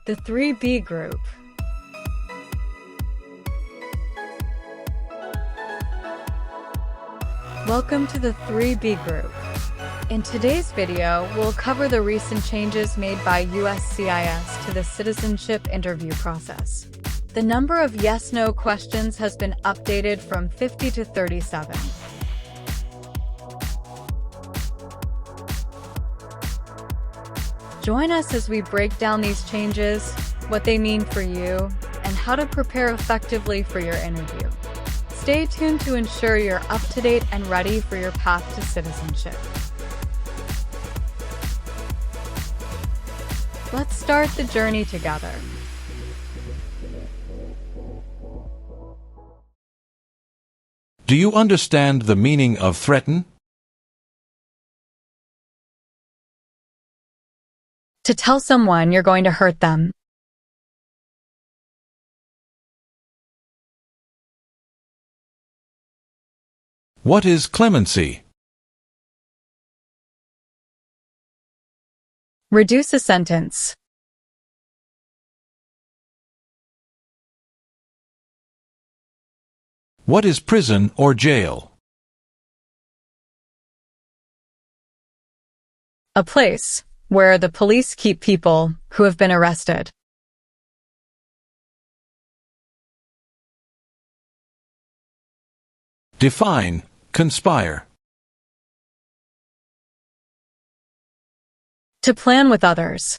The 3B Group. Welcome to the 3B Group. In today's video, we'll cover the recent changes made by USCIS to the citizenship interview process. The number of yes-no questions has been updated from 50 to 37. Join us as we break down these changes, what they mean for you, and how to prepare effectively for your interview. Stay tuned to ensure you're up to date and ready for your path to citizenship. Let's start the journey together. Do you understand the meaning of threaten? To tell someone you're going to hurt them. What is clemency? Reduce a sentence. What is prison or jail? A place where the police keep people who have been arrested. Define conspire. To plan with others.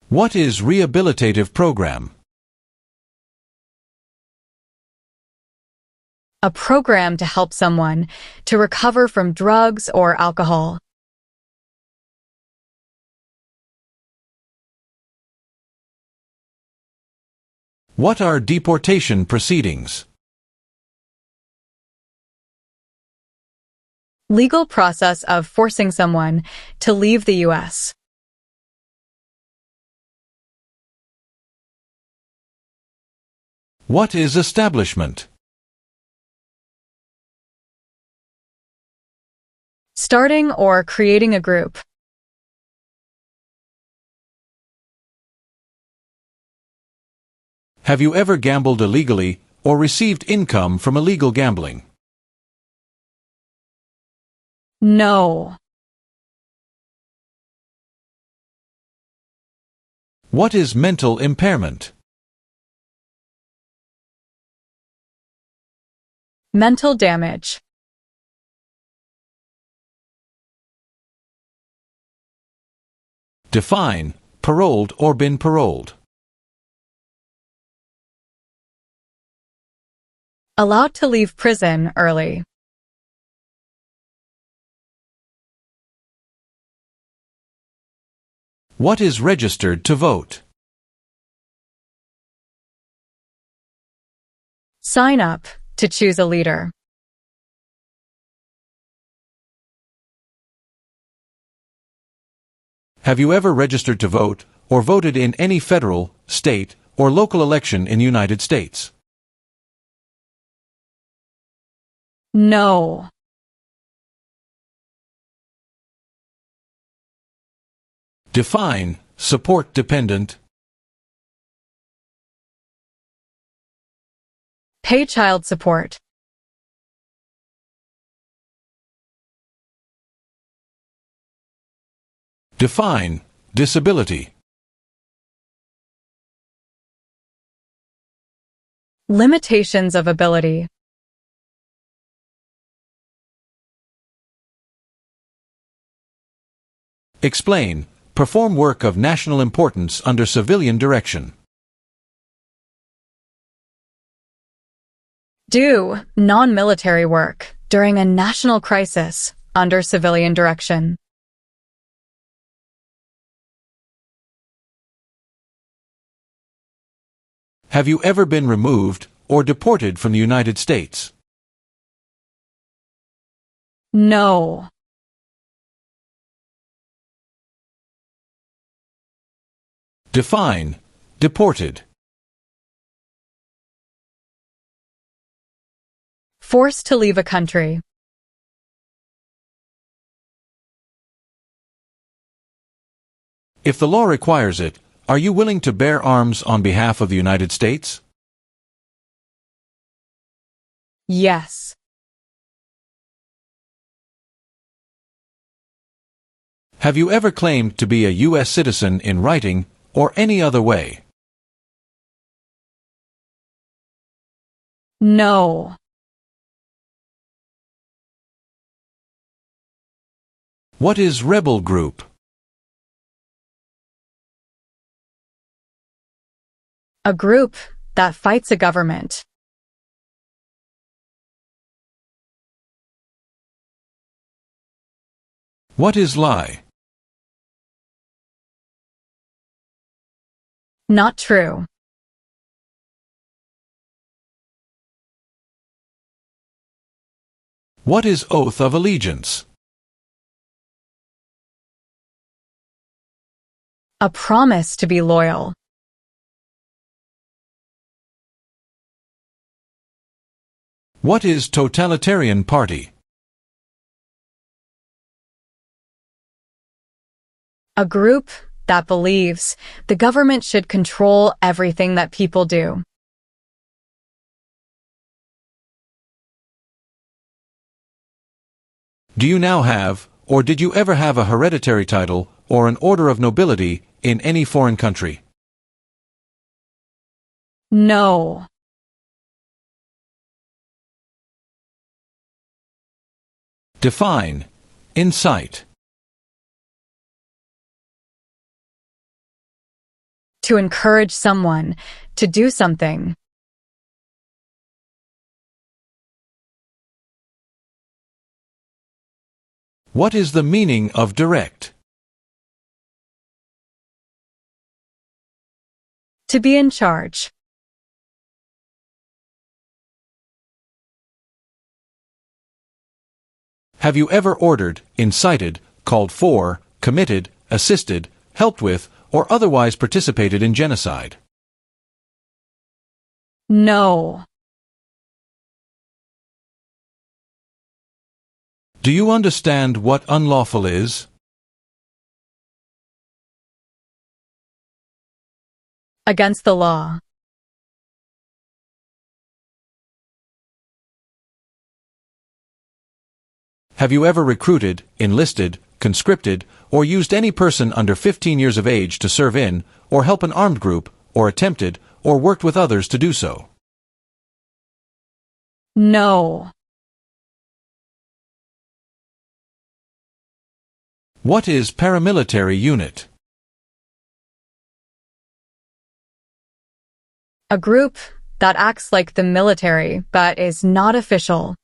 What is rehabilitative program? A program to help someone to recover from drugs or alcohol. What are deportation proceedings? Legal process of forcing someone to leave the U.S. What is establishment? Starting or creating a group. Have you ever gambled illegally or received income from illegal gambling? No. What is mental impairment? Mental damage. Define paroled or been paroled. Allowed to leave prison early. What is registered to vote? Sign up to choose a leader. Have you ever registered to vote or voted in any federal, state, or local election in the United States? No. Define support dependent. Pay child support. Define disability. Limitations of ability. Explain perform work of national importance under civilian direction. Do non-military work during a national crisis under civilian direction. Have you ever been removed or deported from the United States? No. Define deported. Forced to leave a country. If the law requires it, are you willing to bear arms on behalf of the United States? Yes. Have you ever claimed to be a U.S. citizen in writing or any other way? No. What is rebel group? A group that fights a government. What is lie? Not true. What is oath of allegiance? A promise to be loyal. What is totalitarian party? A group that believes the government should control everything that people do. Do you now have, or did you ever have a hereditary title or an order of nobility in any foreign country? No. Define. Incite. To encourage someone to do something. What is the meaning of direct? To be in charge. Have you ever ordered, incited, called for, committed, assisted, helped with, or otherwise participated in genocide? No. Do you understand what unlawful is? Against the law. Have you ever recruited, enlisted, conscripted, or used any person under 15 years of age to serve in, or help an armed group, or attempted, or worked with others to do so? No. What is paramilitary unit? A group that acts like the military but is not official.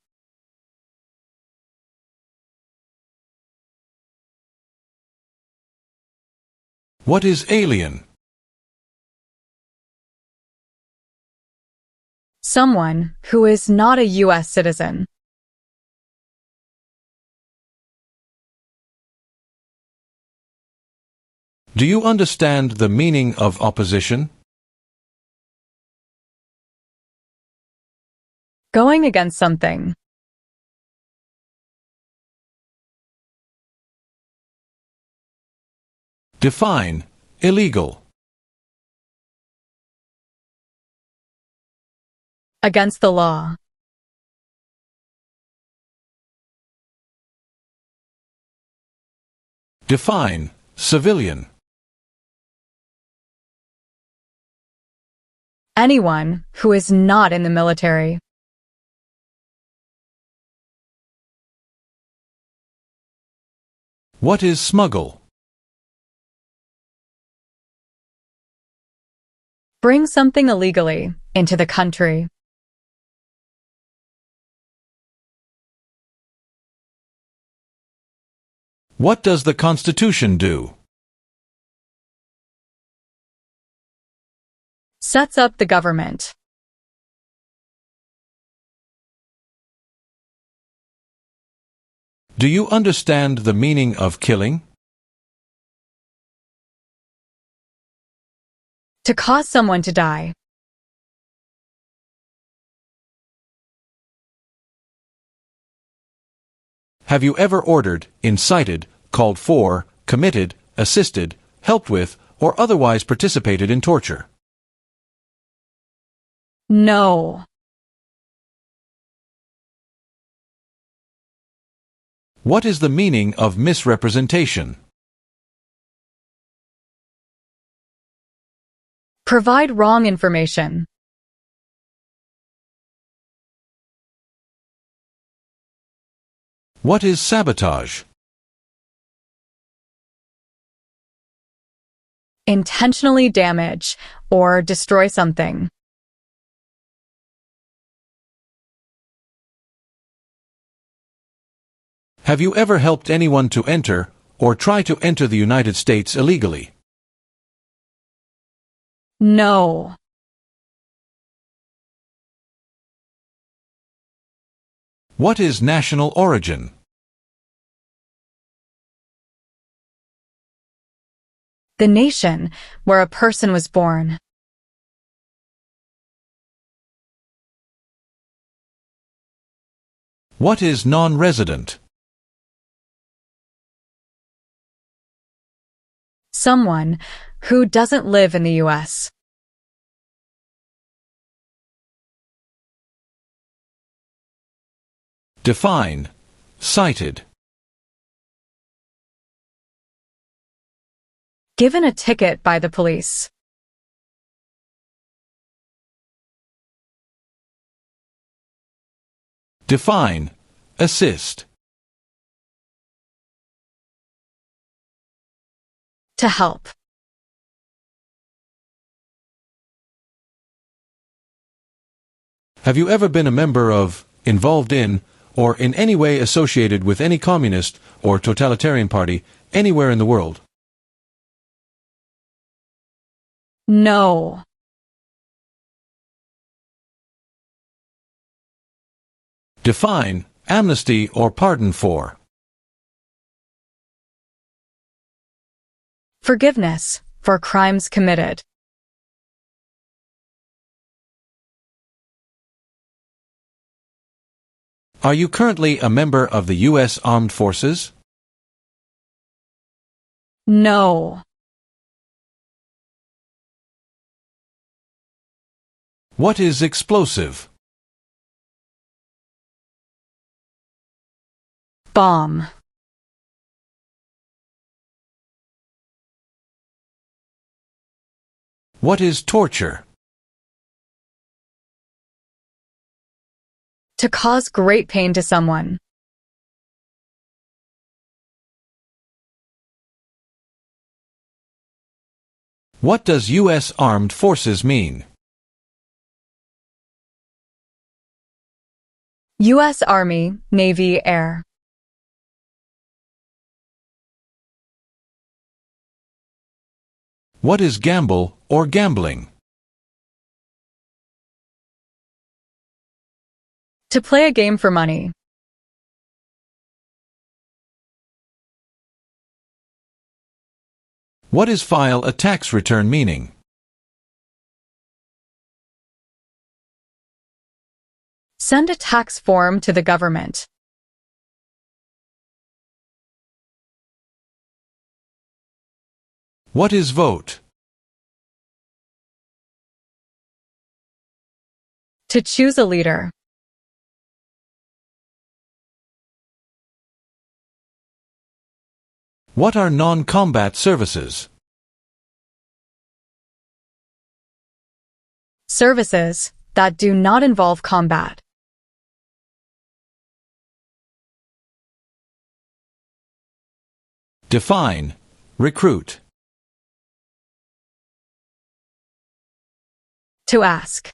What is alien? Someone who is not a U.S. citizen. Do you understand the meaning of opposition? Going against something. Define. Illegal. Against the law. Define. Civilian. Anyone who is not in the military. What is smuggle? Bring something illegally into the country. What does the Constitution do? Sets up the government. Do you understand the meaning of killing? To cause someone to die. Have you ever ordered, incited, called for, committed, assisted, helped with, or otherwise participated in torture? No. What is the meaning of misrepresentation? Provide wrong information. What is sabotage? Intentionally damage or destroy something. Have you ever helped anyone to enter, or try to enter the United States illegally? No. What is national origin? The nation where a person was born. What is non-resident? Someone who doesn't live in the U.S. Define. Cited. Given a ticket by the police. Define. Assist. To help. Have you ever been a member of, involved in, or in any way associated with any communist or totalitarian party anywhere in the world? No. Define. Amnesty or pardon for. Forgiveness for crimes committed. Are you currently a member of the U.S. Armed Forces? No. What is explosive? Bomb. What is torture? To cause great pain to someone. What does U.S. Armed Forces mean? U.S. Army, Navy, Air. What is gamble or gambling? To play a game for money. What is file a tax return meaning? Send a tax form to the government. What is vote? To choose a leader. What are non-combat services? Services that do not involve combat. Define. Recruit. To ask.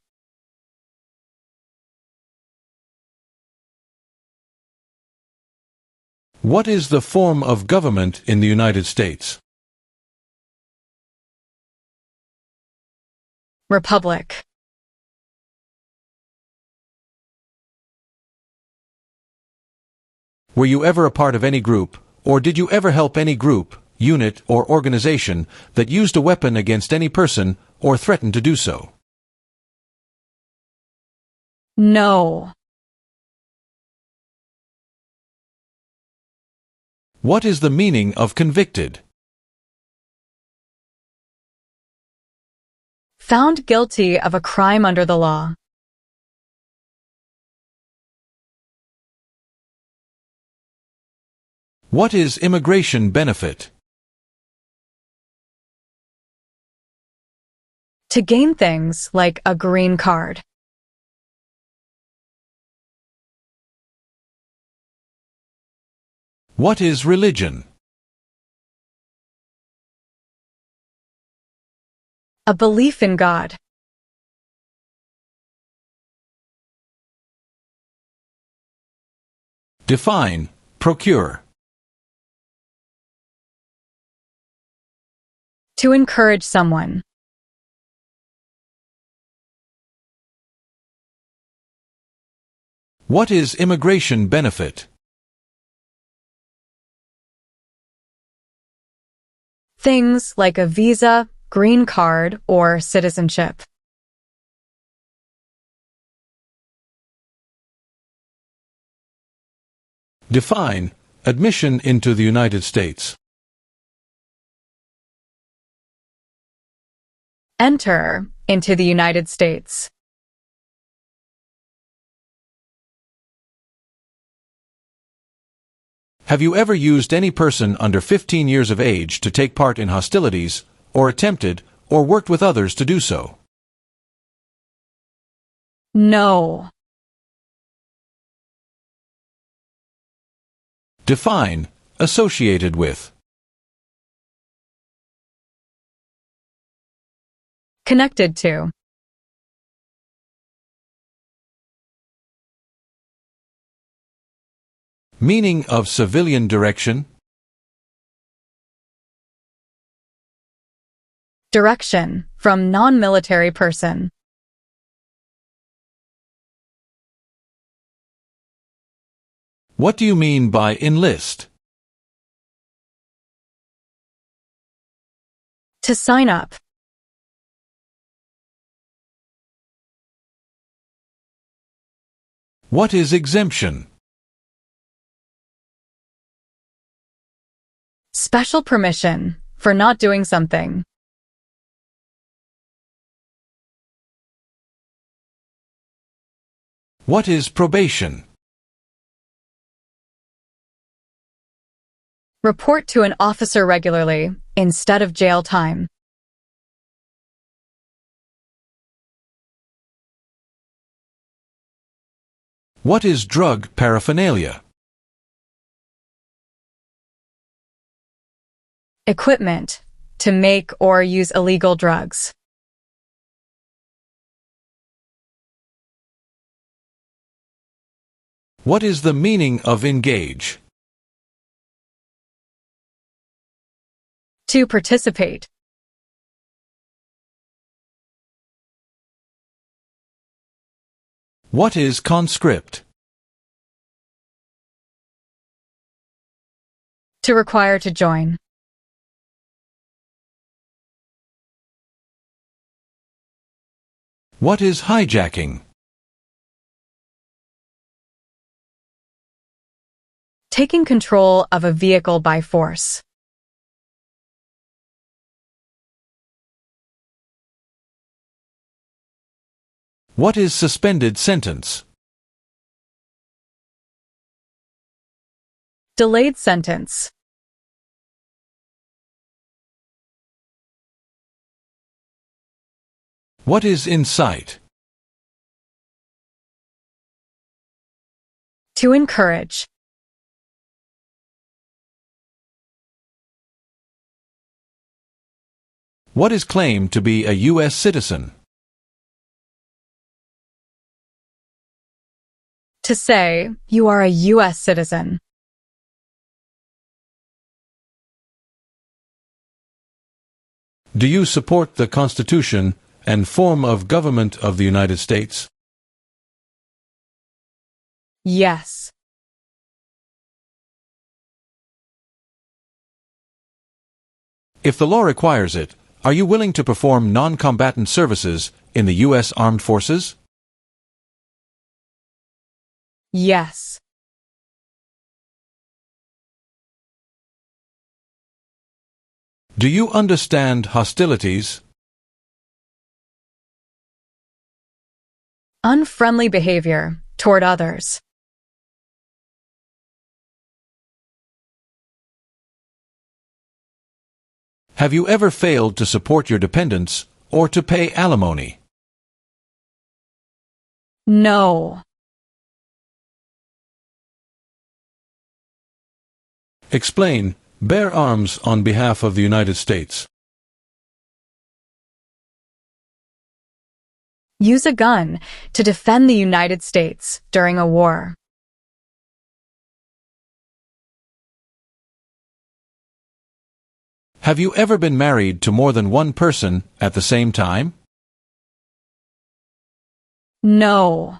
What is the form of government in the United States? Republic. Were you ever a part of any group, or did you ever help any group, unit, or organization that used a weapon against any person or threatened to do so? No. What is the meaning of convicted? Found guilty of a crime under the law. What is immigration benefit? To gain things like a green card. What is religion? A belief in God. Define, procure. To encourage someone. What is immigration benefit? Things like a visa, green card, or citizenship. Define, admission into the United States. Enter into the United States. Have you ever used any person under 15 years of age to take part in hostilities, or attempted, or worked with others to do so? No. Define, associated with. Connected to. Meaning of civilian direction? Direction from non-military person. What do you mean by enlist? To sign up. What is exemption? Special permission for not doing something. What is probation? Report to an officer regularly, instead of jail time. What is drug paraphernalia? Equipment to make or use illegal drugs. What is the meaning of engage? To participate. What is conscript? To require to join. What is hijacking? Taking control of a vehicle by force. What is suspended sentence? Delayed sentence. What is incite? To encourage. What is claimed to be a US citizen? To say, you are a US citizen. Do you support the Constitution and form of government of the United States? Yes. If the law requires it, are you willing to perform non-combatant services in the U.S. Armed Forces? Yes. Do you understand hostilities? Unfriendly behavior toward others. Have you ever failed to support your dependents or to pay alimony? No. Explain. Bear arms on behalf of the United States. Use a gun to defend the United States during a war. Have you ever been married to more than one person at the same time? No.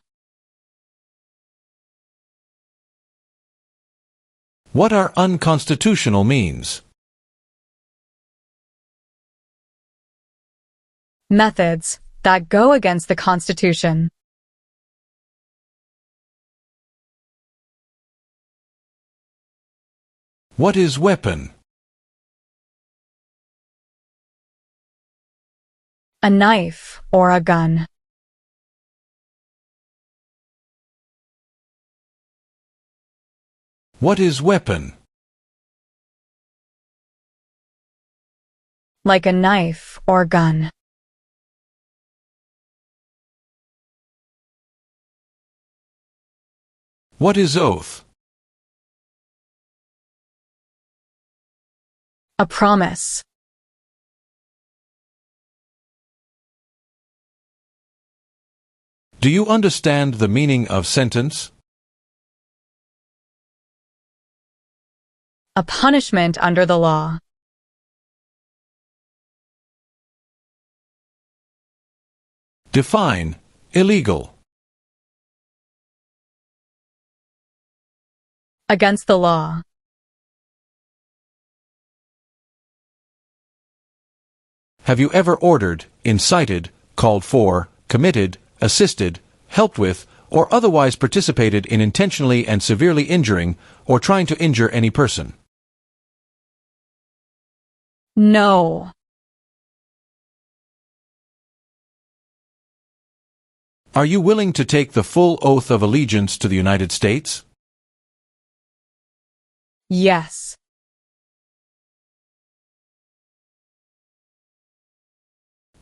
What are unconstitutional means? Methods that go against the Constitution. What is weapon? A knife or a gun. What is weapon? Like a knife or gun. What is oath? A promise. Do you understand the meaning of sentence? A punishment under the law. Define. Illegal. Against the law. Have you ever ordered, incited, called for, committed, assisted, helped with, or otherwise participated in intentionally and severely injuring or trying to injure any person? No. Are you willing to take the full oath of allegiance to the United States? Yes.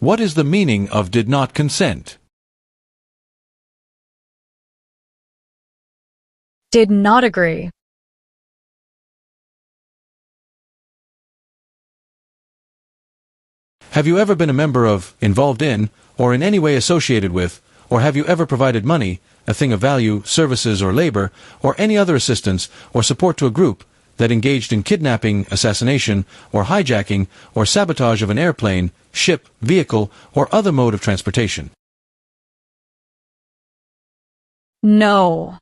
What is the meaning of did not consent? Did not agree. Have you ever been a member of, involved in, or in any way associated with, or have you ever provided money, a thing of value, services or labor, or any other assistance or support to a group that engaged in kidnapping, assassination, or hijacking, or sabotage of an airplane, ship, vehicle, or other mode of transportation? No.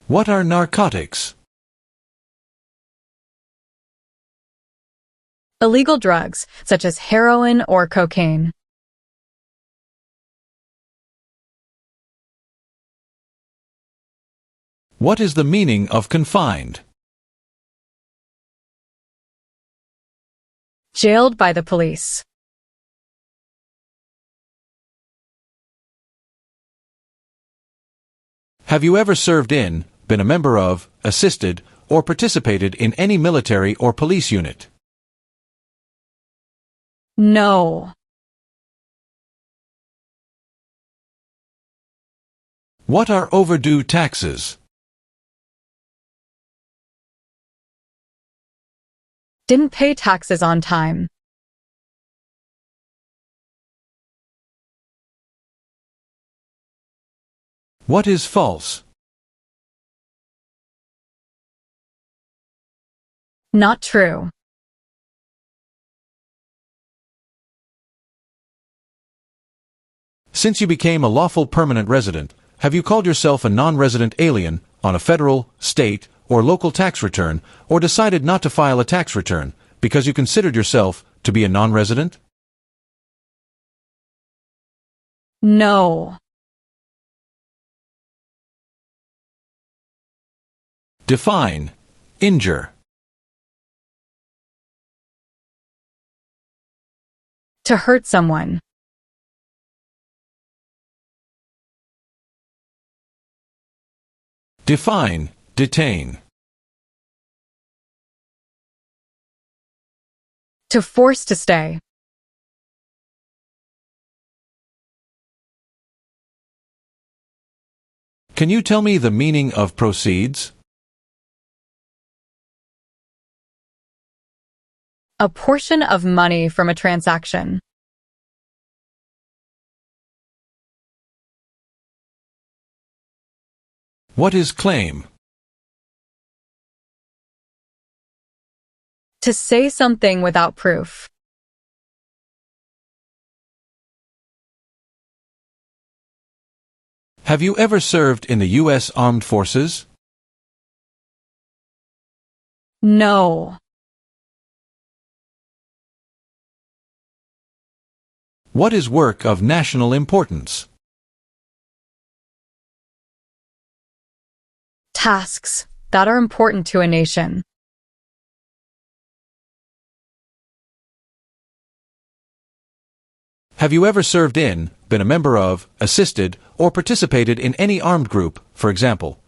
What are narcotics? Illegal drugs, such as heroin or cocaine. What is the meaning of confined? Jailed by the police. Have you ever served in, been a member of, assisted, or participated in any military or police unit? No. What are overdue taxes? Didn't pay taxes on time. What is false? Not true. Since you became a lawful permanent resident, have you called yourself a non-resident alien on a federal, state, or local tax return, or decided not to file a tax return because you considered yourself to be a non-resident? No. Define. Injure. To hurt someone. Define, detain. To force to stay. Can you tell me the meaning of proceeds? A portion of money from a transaction. What is claim? To say something without proof. Have you ever served in the U.S. Armed Forces? No. What is work of national importance? Tasks that are important to a nation. Have you ever served in, been a member of, assisted, or participated in any armed group, for example,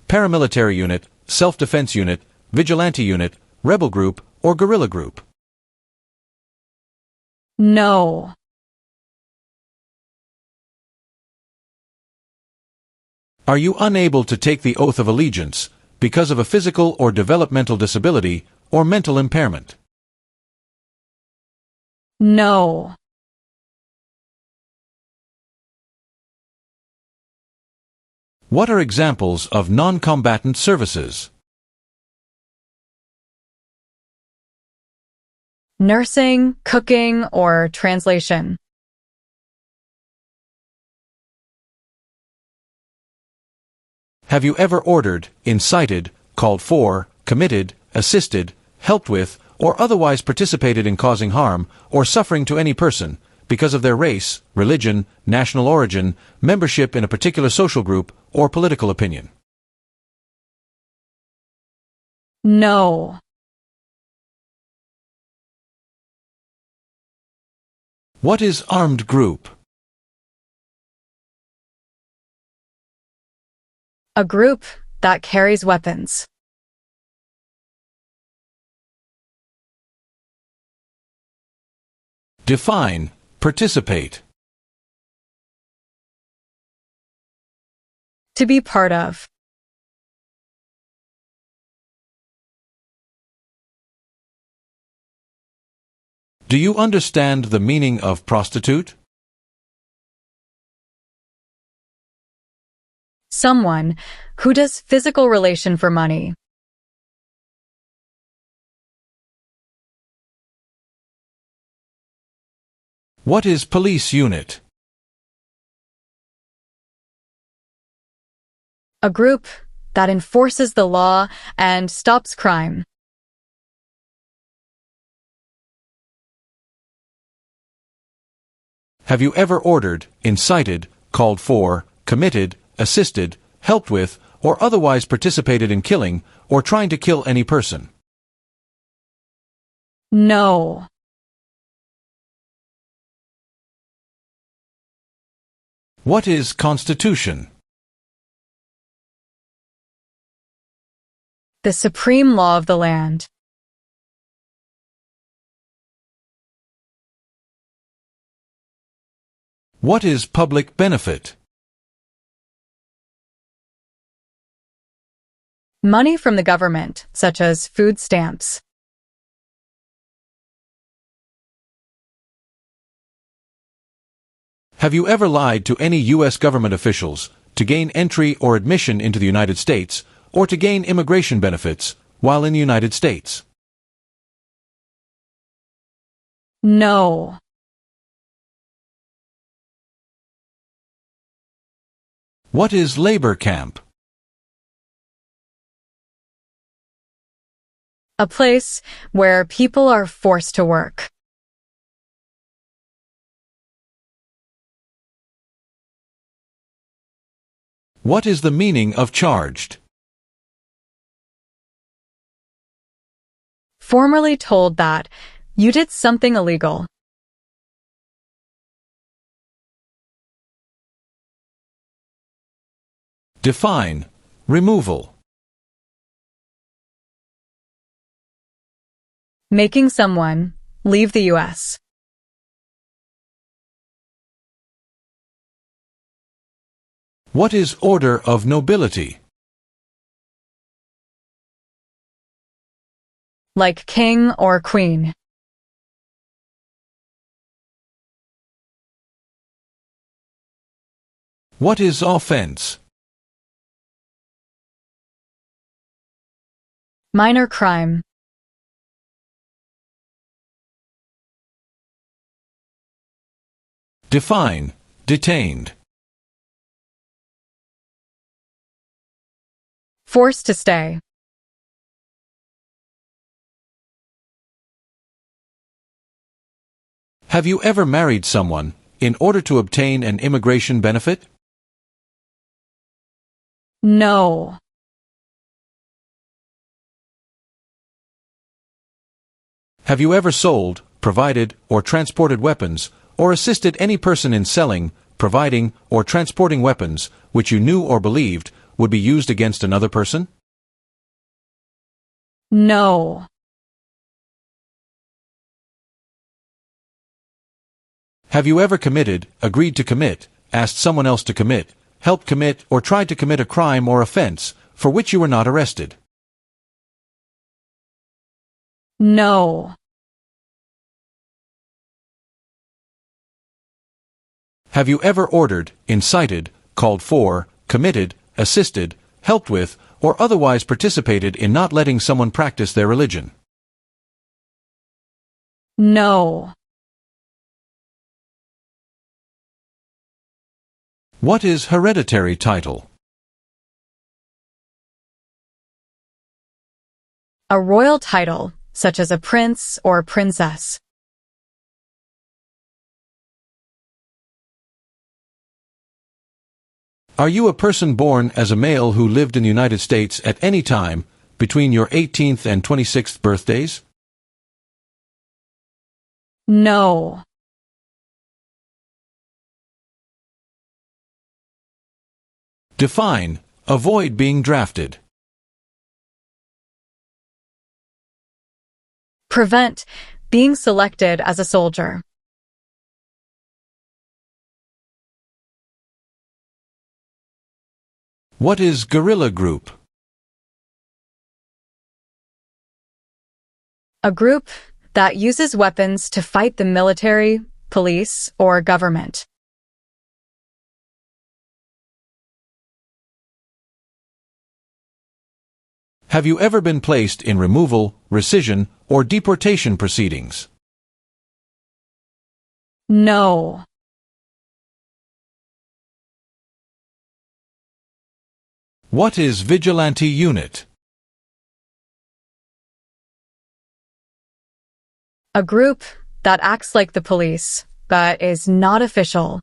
paramilitary unit, self-defense unit, vigilante unit, rebel group, or guerrilla group? No. Are you unable to take the oath of allegiance because of a physical or developmental disability or mental impairment? No. What are examples of non-combatant services? Nursing, cooking, or translation. Have you ever ordered, incited, called for, committed, assisted, helped with, or otherwise participated in causing harm or suffering to any person because of their race, religion, national origin, membership in a particular social group, or political opinion? No. What is armed group? A group that carries weapons. Define, participate. To be part of. Do you understand the meaning of prostitute? Someone who does physical relation for money. What is police unit? A group that enforces the law and stops crime. Have you ever ordered, incited, called for, committed, assisted, helped with, or otherwise participated in killing or trying to kill any person? No. What is constitution? The supreme law of the land. What is public benefit? Money from the government, such as food stamps. Have you ever lied to any U.S. government officials to gain entry or admission into the United States or to gain immigration benefits while in the United States? No. What is labor camp? A place where people are forced to work. What is the meaning of charged? Formerly told that you did something illegal. Define. Removal. Making someone leave the U.S. What is order of nobility? Like king or queen. What is offense? Minor crime. Define. Detained. Forced to stay. Have you ever married someone in order to obtain an immigration benefit? No. Have you ever sold, provided, or transported weapons, or assisted any person in selling, providing, or transporting weapons which you knew or believed would be used against another person? No. Have you ever committed, agreed to commit, asked someone else to commit, helped commit, or tried to commit a crime or offense for which you were not arrested? No. Have you ever ordered, incited, called for, committed, assisted, helped with, or otherwise participated in not letting someone practice their religion? No. What is hereditary title? A royal title, such as a prince or princess. Are you a person born as a male who lived in the United States at any time between your 18th and 26th birthdays? No. Define. Avoid being drafted. Prevent being selected as a soldier. What is guerrilla group? A group that uses weapons to fight the military, police, or government. Have you ever been placed in removal, rescission, or deportation proceedings? No. What is vigilante unit? A group that acts like the police, but is not official.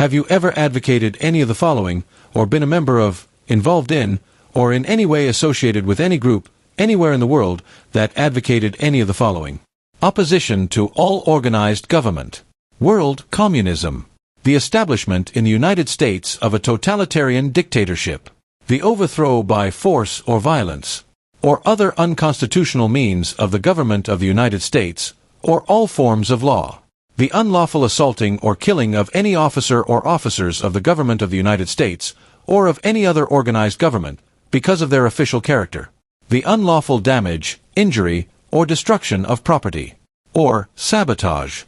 Have you ever advocated any of the following, or been a member of, involved in, or in any way associated with any group, anywhere in the world, that advocated any of the following? Opposition to all organized government. World communism. The establishment in the United States of a totalitarian dictatorship. The overthrow by force or violence, or other unconstitutional means of the government of the United States, or all forms of law. The unlawful assaulting or killing of any officer or officers of the government of the United States, or of any other organized government, because of their official character. The unlawful damage, injury, or destruction of property. Or sabotage.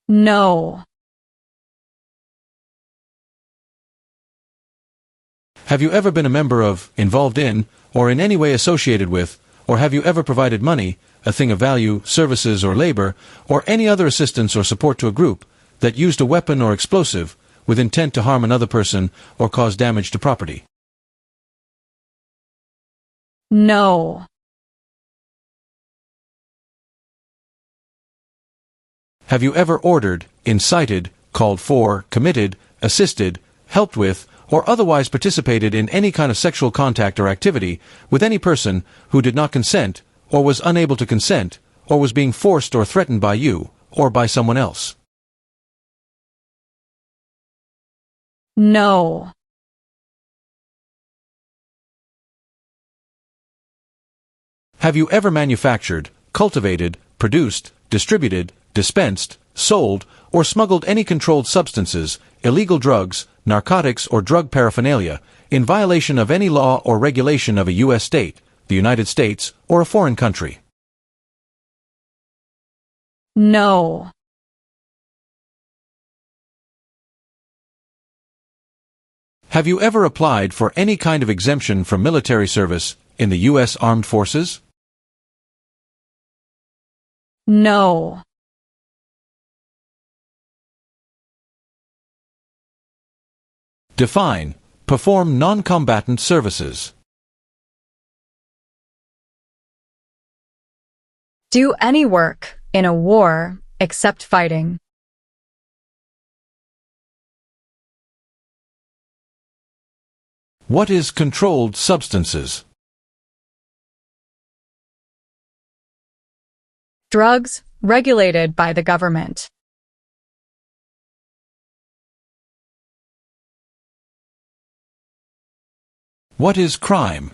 No. Have you ever been a member of, involved in, or in any way associated with, or have you ever provided money, a thing of value, services or labor, or any other assistance or support to a group that used a weapon or explosive with intent to harm another person or cause damage to property? No. Have you ever ordered, incited, called for, committed, assisted, helped with, or otherwise participated in any kind of sexual contact or activity with any person who did not consent, or was unable to consent, or was being forced or threatened by you, or by someone else? No. Have you ever manufactured, cultivated, produced, distributed, dispensed, sold, or smuggled any controlled substances, illegal drugs, narcotics, or drug paraphernalia, in violation of any law or regulation of a U.S. state, the United States, or a foreign country? No. Have you ever applied for any kind of exemption from military service in the U.S. Armed Forces? No. Define, perform non-combatant services. Do any work in a war except fighting. What is controlled substances? Drugs regulated by the government. What is crime?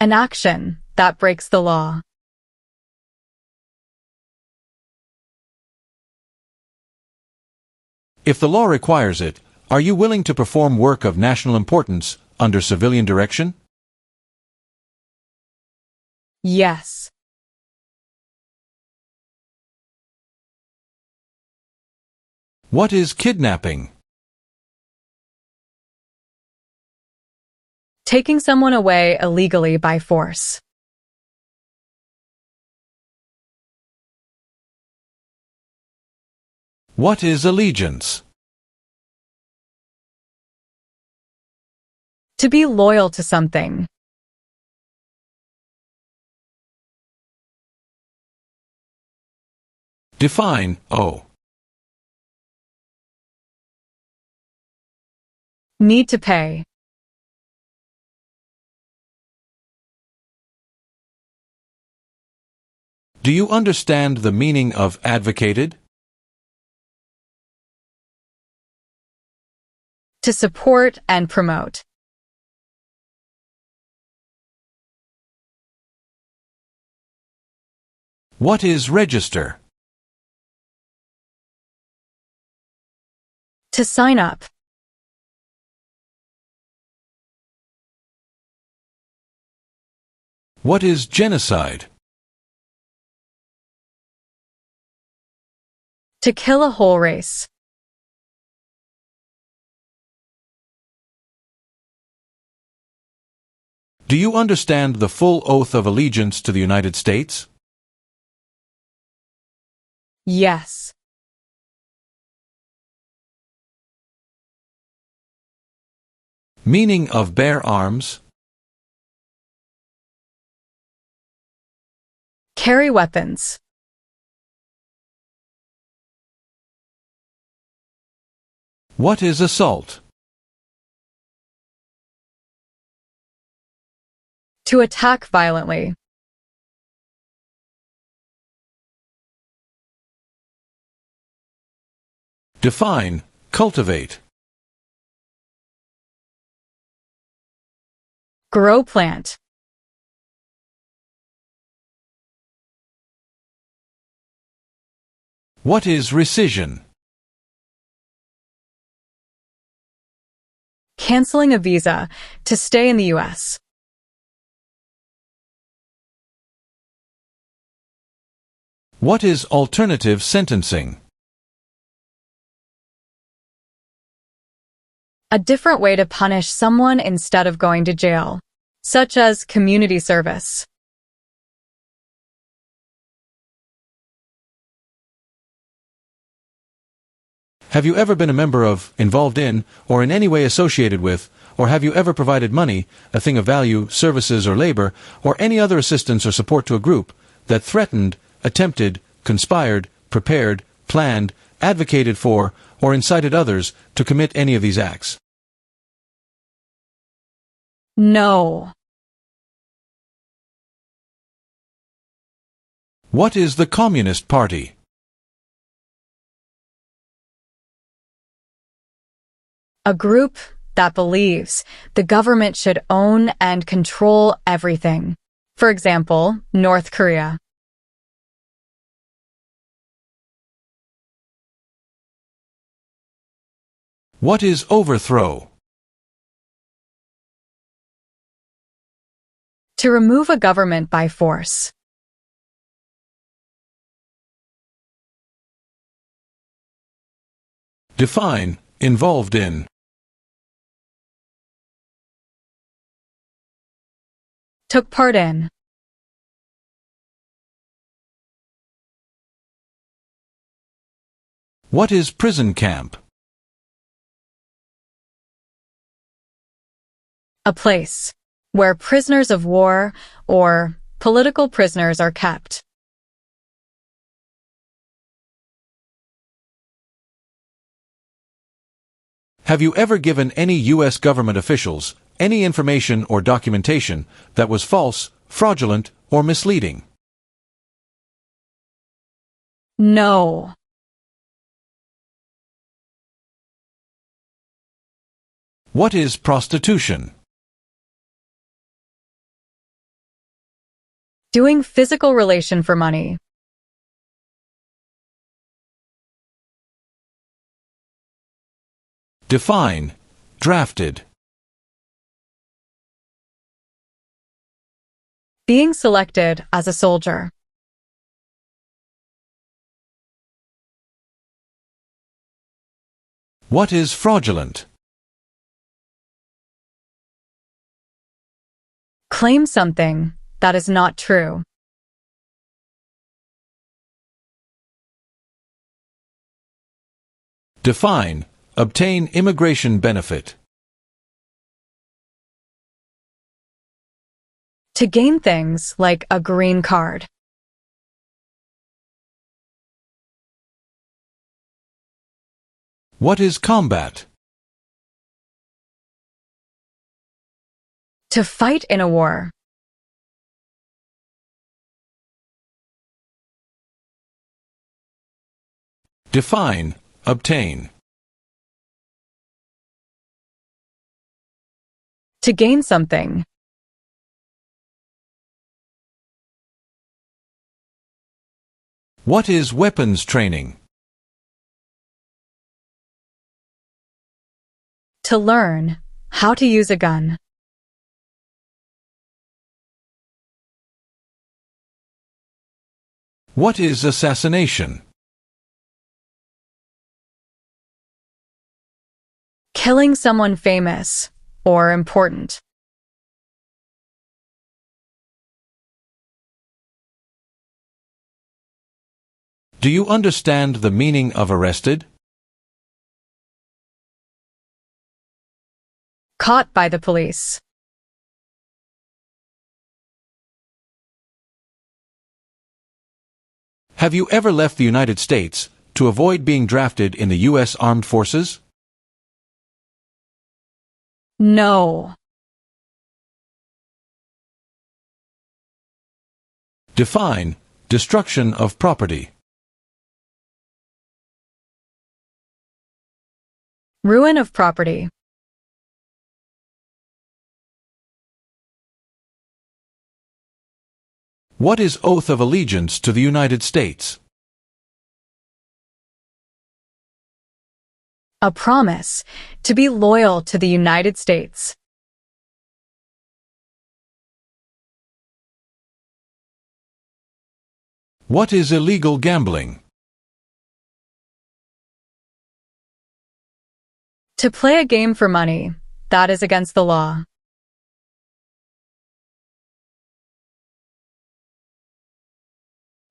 An action that breaks the law. If the law requires it, are you willing to perform work of national importance under civilian direction? Yes. What is kidnapping? Taking someone away illegally by force. What is allegiance? To be loyal to something. Define, owe. Need to pay. Do you understand the meaning of advocated? To support and promote. What is register? To sign up. What is genocide? To kill a whole race. Do you understand the full oath of allegiance to the United States? Yes. Meaning of bear arms? Carry weapons. What is assault? To attack violently. Define, cultivate. Grow plant. What is rescission? Canceling a visa to stay in the U.S. What is alternative sentencing? A different way to punish someone instead of going to jail, such as community service. Have you ever been a member of, involved in, or in any way associated with, or have you ever provided money, a thing of value, services, or labor, or any other assistance or support to a group that threatened, attempted, conspired, prepared, planned, advocated for, or incited others to commit any of these acts? No. What is the Communist Party? A group that believes the government should own and control everything. For example, North Korea. What is overthrow? To remove a government by force. Define involved in. Took part in. What is prison camp? A place where prisoners of war or political prisoners are kept. Have you ever given any U.S. government officials any information or documentation that was false, fraudulent, or misleading? No. What is prostitution? Doing physical relation for money. Define drafted. Being selected as a soldier. What is fraudulent? Claim something that is not true. Define obtain immigration benefit. To gain things like a green card. What is combat? To fight in a war. Define obtain. To gain something. What is weapons training? To learn how to use a gun. What is assassination? Killing someone famous or important. Do you understand the meaning of arrested? Caught by the police. Have you ever left the United States to avoid being drafted in the U.S. Armed Forces? No. Define destruction of property. Ruin of property. What is oath of allegiance to the United States? A promise to be loyal to the United States. What is illegal gambling? To play a game for money that is against the law.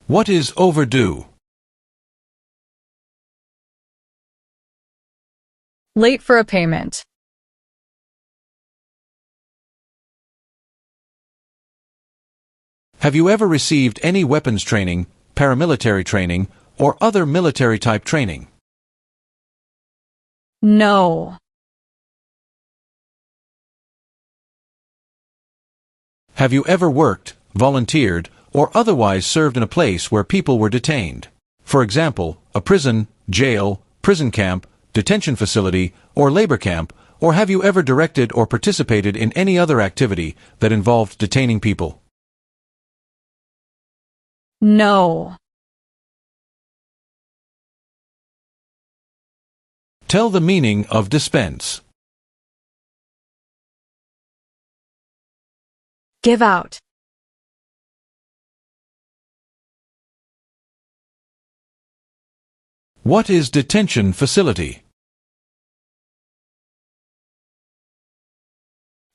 What is overdue? Late for a payment. Have you ever received any weapons training, paramilitary training, or other military-type training? No. Have you ever worked, volunteered, or otherwise served in a place where people were detained. For example, a prison, jail, prison camp, detention facility, or labor camp, or have you ever directed or participated in any other activity that involved detaining people? No. Tell the meaning of dispense. Give out. What is detention facility?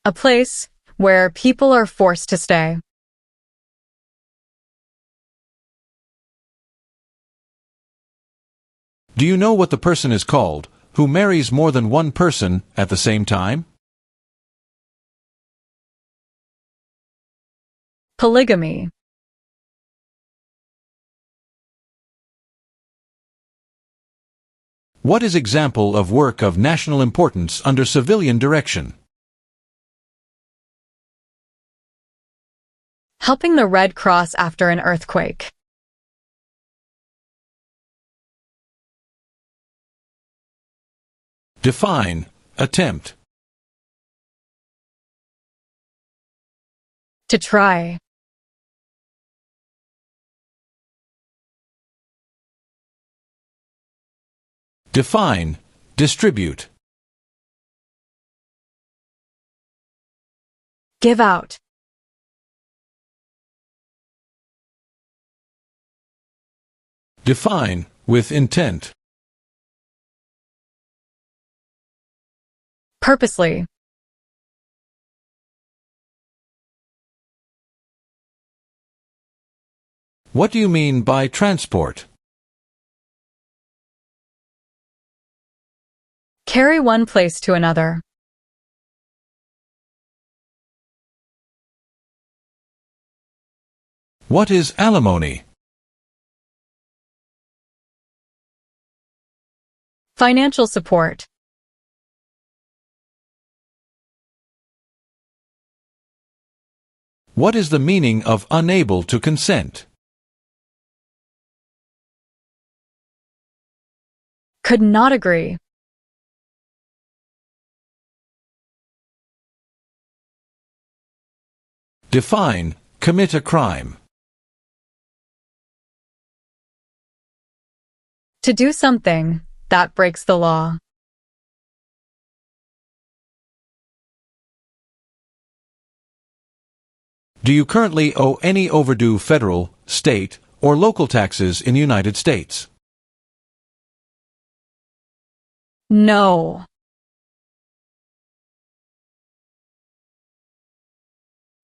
A place where people are forced to stay. Do you know what the person is called who marries more than one person at the same time? Polygamy. What is example of work of national importance under civilian direction? Helping the Red Cross after an earthquake. Define attempt. To try. Define distribute. Give out. Define with intent. Purposely. What do you mean by transport? Carry one place to another. What is alimony? Financial support. What is the meaning of unable to consent? Could not agree. Define commit a crime. To do something that breaks the law. Do you currently owe any overdue federal, state, or local taxes in the United States? No.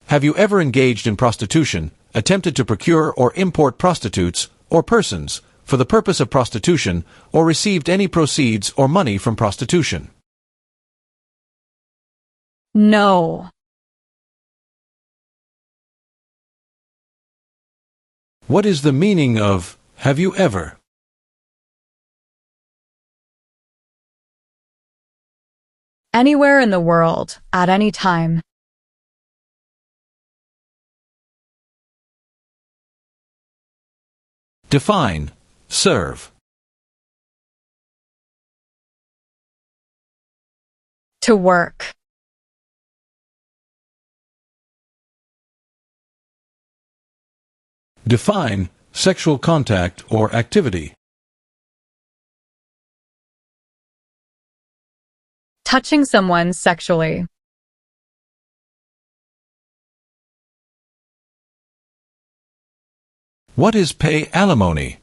Have you ever engaged in prostitution, attempted to procure or import prostitutes or persons for the purpose of prostitution, or received any proceeds or money from prostitution? No. What is the meaning of have you ever? Anywhere in the world, at any time. Define serve. To work. Define sexual contact or activity. Touching someone sexually. What is pay alimony?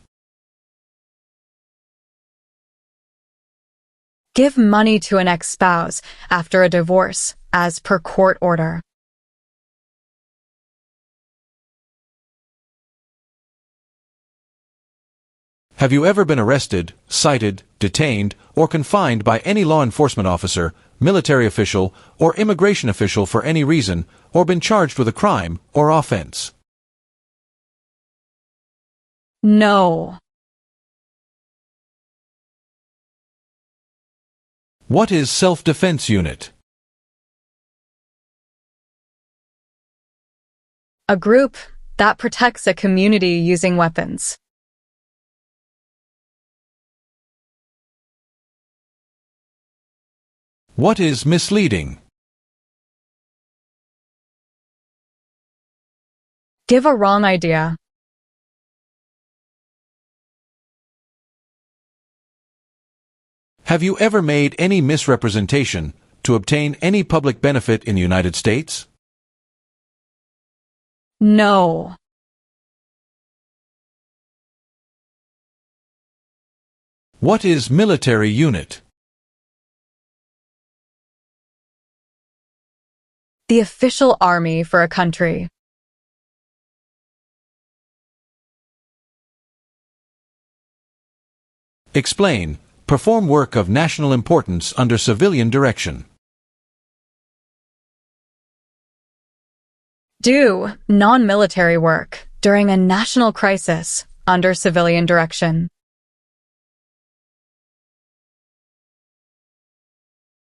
Give money to an ex-spouse after a divorce, as per court order. Have you ever been arrested, cited, detained, or confined by any law enforcement officer, military official, or immigration official for any reason, or been charged with a crime or offense? No. What is self-defense unit? A group that protects a community using weapons. What is misleading? Give a wrong idea. Have you ever made any misrepresentation to obtain any public benefit in the United States? No. What is military unit? The official army for a country. Explain. Perform work of national importance under civilian direction. Do non-military work during a national crisis under civilian direction.